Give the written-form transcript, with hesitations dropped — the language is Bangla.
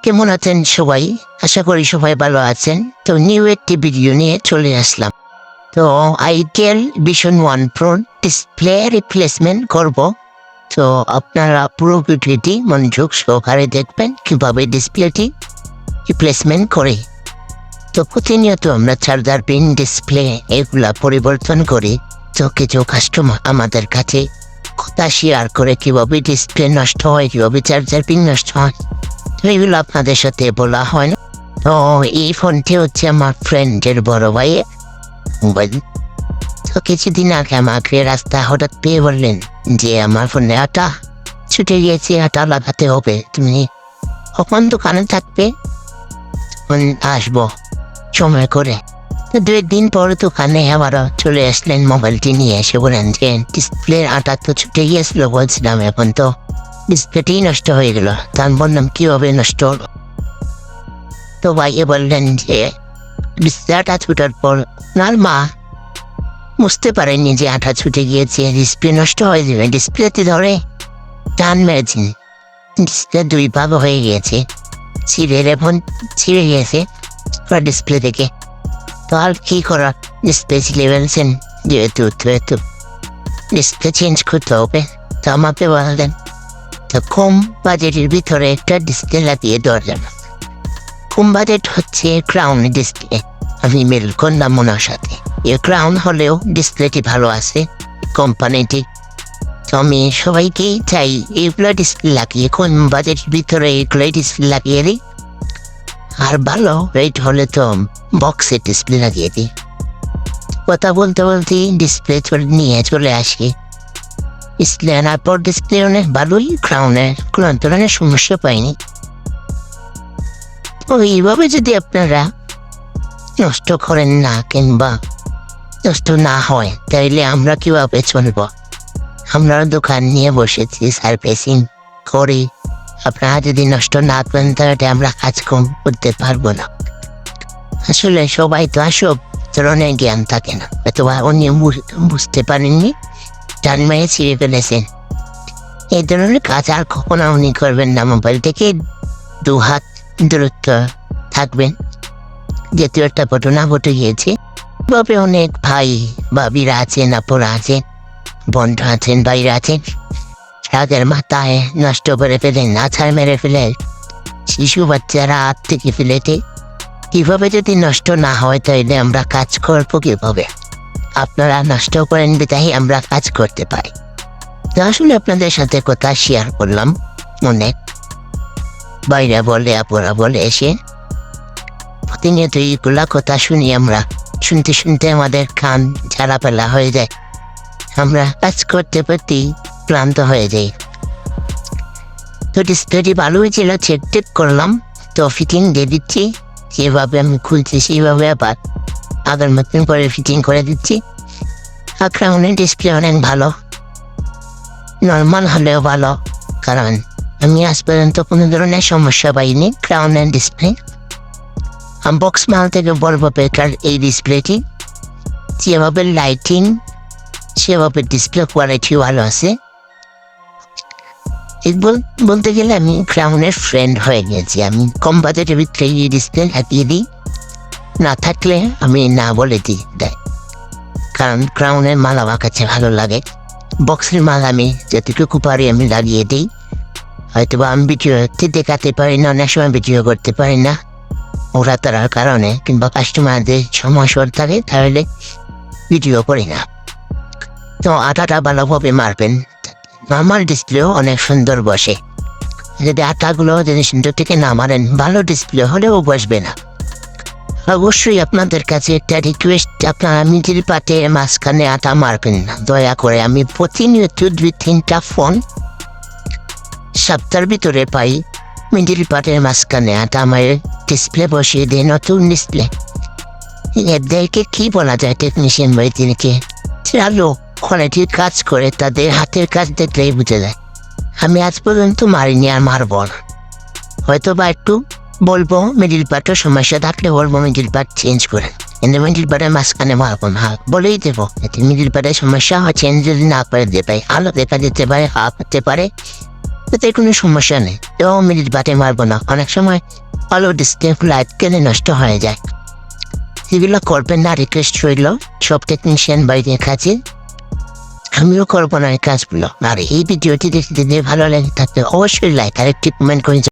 কেমন আছেন সবাই? আশা করি সবাই ভালো আছেন। তো নিউ একটি ভিডিও নিয়ে চলে আসলাম। তো itel vision 1 pro display replacement করব। তো আপনারা পুরো ভিডিওটি মনোযোগ সহকারে দেখবেন কিভাবে ডিসপ্লেটি রিপ্লেসমেন্ট করে। তো প্রতিনিয়ত আমরা চার্জার পিন, ডিসপ্লে এগুলা পরিবর্তন করি। তো কিছু কাস্টমার আমাদের কাছে কথা শেয়ার করে কিভাবে ডিসপ্লে নষ্ট হয়, কিভাবে চার্জার পিন নষ্ট হয়, তো এগুলো আপনাদের সাথে বলা হয় না। তো এই ফোনটি হচ্ছে আমার ফ্রেন্ডের বড় ভাইয়ের মোবাইল। তো কিছুদিন আগে আমাকে রাস্তা হঠাৎ পেয়ে বললেন যে আমার ফোনে আটা ছুটে গিয়েছে, আটা লাগাতে হবে, তুমি কখন দোকানে থাকবে? তখন আসবো সময় করে। তো 2 দিন পর দোকানে আবারও চলে আসলেন মোবাইলটি নিয়ে, এসে বলেন যে ডিসপ্লের আটা তো ছুটে গিয়েছিল, বলছিলাম এখন তো ডিসপ্লেটি নষ্ট হয়ে গেল। তা আমি বললাম কিভাবে নষ্ট হলো? তো ভাইয়ে বললেন যে ডিসপ্লে আটা ছুটার পর আপনার মা বুঝতে পারেননি যে আটা ছুটে গিয়েছে, ডিসপ্লে নষ্ট হয়ে যাবে। ডিসপ্লেতে ধরে টান মেরেছেন, ডিসপ্লে 2 ভাগ হয়ে গিয়েছে, ছিঁড়ে গিয়েছে ডিসপ্লে থেকে। তো আর কি করার, ডিসপ্লে ছিঁড়ে ফেলছেন যেহেতু, ডিসপ্লে চেঞ্জ করতে হবে। তো আমাকে বললেন তো কম বাজেটের ভিতরে একটা ডিসপ্লে লাগিয়ে দেওয়ার জন্য। কম বাজেট হচ্ছে ক্রাউন ডিসপ্লে, আমি মেল করলাম ওনার সাথে। এ ক্রাউন হলেও ডিসপ্লেটি ভালো আছে কোম্পানিটি। তো আমি সবাইকেই চাই এইগুলো ডিসপ্লে লাগিয়ে, কম বাজেটের ভিতরে এগুলো ডিসপ্লে লাগিয়ে দিই। আর ভালো রেট হলে তো বক্সের ডিসপ্লে লাগিয়ে দিই। কথা বলতে বলতে ডিসপ্লে নিয়ে চলে আসি। ডিসপ্লে আনার পর ডিসপ্লে অনেক ভালোই, ক্রাউনের কোনো ধরনের সমস্যা পাইনি। তো এইভাবে যদি আপনারা নষ্ট করেন না কিংবা নষ্ট না হয়, তাইলে আমরা কিভাবে চলব? আমরা দোকান নিয়ে বসেছি, সার্ভিসিং করি। আপনারা যদি নষ্ট না করেন তাহলে আমরা কাজ করতে পারবো না। আসলে সবাই তো সব ধরনের জ্ঞান থাকে না, অথবা উনি বুঝতে পারেননি, টান মেরে ছিঁড়ে ফেলেছেন। এই ধরনের কাজ আর কখনো উনি করবেন না। মোবাইল থেকে 2 হাত দূরত্ব থাকবেন। যেহেতু একটা ঘটনা ঘটে গিয়েছে, তবে অনেক ভাই ভাবিরা আছেন, আপুরা আছেন, বন্ধু আছেন, ভাইরা আছেন, তাদের মাথায় নষ্ট করে ফেলেন, আছাড় মেরে ফেলে, শিশু বাচ্চারা হাত থেকে ফেলেতে। কিভাবে যদি নষ্ট না হয় তাইলে আমরা কাজ করবো কিভাবে? আপনারা নষ্ট করেন বিধায় আমরা কাজ করতে পারি। তো আসলে আপনাদের সাথে কথা শেয়ার করলাম। অনেক বাইরা বলে, আপুরা বলে, এসে প্রতিনিয়ত এইগুলা কথা শুনি আমরা। শুনতে শুনতে আমাদের কান ঝাড়াপালা হয়ে যায়, আমরা কাজ করতে করতে ক্লান্ত হয়ে যাই। তো ডিসপ্লেটি ভালো হয়েছিল, চেক করলাম। তো ফিটিং দিয়ে দিচ্ছি, যেভাবে আমি খুলছি সেইভাবে আবার আগের মতন করে ফিটিং করে দিচ্ছি। আর ক্রাউনের ডিসপ্লে অনেক ভালো, নর্মাল হলেও ভালো, কারণ আমি আজ পর্যন্ত কোনো ধরনের সমস্যা পাইনি ক্রাউনের ডিসপ্লে। বক্স মাল থেকে বলবো বেকার এই ডিসপ্লেটি, যেভাবে লাইটিং সেভাবে ডিসপ্লে কোয়ালিটি ভালো আছে। বলতে গেলে আমি ক্রাউনের ফ্রেন্ড হয়ে গেছি। আমি কম বাজেটের ভিতরে এই ডিসপ্লে লাগিয়ে দিই, না থাকলে আমি না বলে দিই দেয়, কারণ ক্রাউনের মাল আমার কাছে ভালো লাগে। বক্সের মাল আমি যতটুকু পারি আমি লাগিয়ে দিই। হয়তো বা আমি ভিডিও দেখাতে পারি না, অনেক সময় ভিডিও করতে পারি না ওরা তার কারণে, কিংবা কাস্টমারদের সমস্যা থাকে, তাহলে ভিডিও করি না। তো আটাটা ভালোভাবে মারবেন, নর্মাল ডিসপ্লেও অনেক সুন্দর বসে। যদি আটাগুলো যদি সুন্দর থেকে না মারেন, ভালো ডিসপ্লে হলেও বসবে না। অবশ্যই আপনাদের কাছে একটা রিকোয়েস্ট, আপনারা মিডিল পার্টে মাঝখানে আটা মারবেন না দয়া করে। আমি প্রতিনিয়ত 2-3টা ফোন সপ্তাহের ভিতরে পাই মিডিল পার্টের মাঝখানে আটা মারে ডিসপ্লে বসিয়ে দেয়, নতুন ডিসপ্লে। এদেরকে কি বলা যায়, টেকনিশিয়ান ভাইদেরকে? চালো কোয়ালিটির কাজ করে, তাদের হাতের কাজ দেখলেই বুঝে যায়। আমি আজ পর্যন্ত মারিনি, আর মারব না। হয়তো বা একটু বলবো মিডিল পার্টের সমস্যা থাকলে বলবো মিডিল পার্ট চেঞ্জ করে, কিন্তু মিডিল পার্টের মাঝখানে মারবো না, বলেই দেবো। মিডিল পার্টের সমস্যা হয়, চেঞ্জ যদি না করে দেবে, আলো দেখা যেতে পারে, হাত হতে পারে, এতে কোনো সমস্যা নেই, 2 মিনিট বাটে মারবো না। অনেক সময় ভালো ডিসপ্লে লাইট কেনে নষ্ট হয়ে যায়। এগুলো করবেন না, রিকোয়েস্ট রইল সব টেকনিশিয়ান বাইরে কাছে। আমিও করবো না এই কাজগুলো। আর এই ভিডিওটি দেখতে যদি ভালো লাগে থাকলে অবশ্যই লাইক আর একটি কমেন্ট করে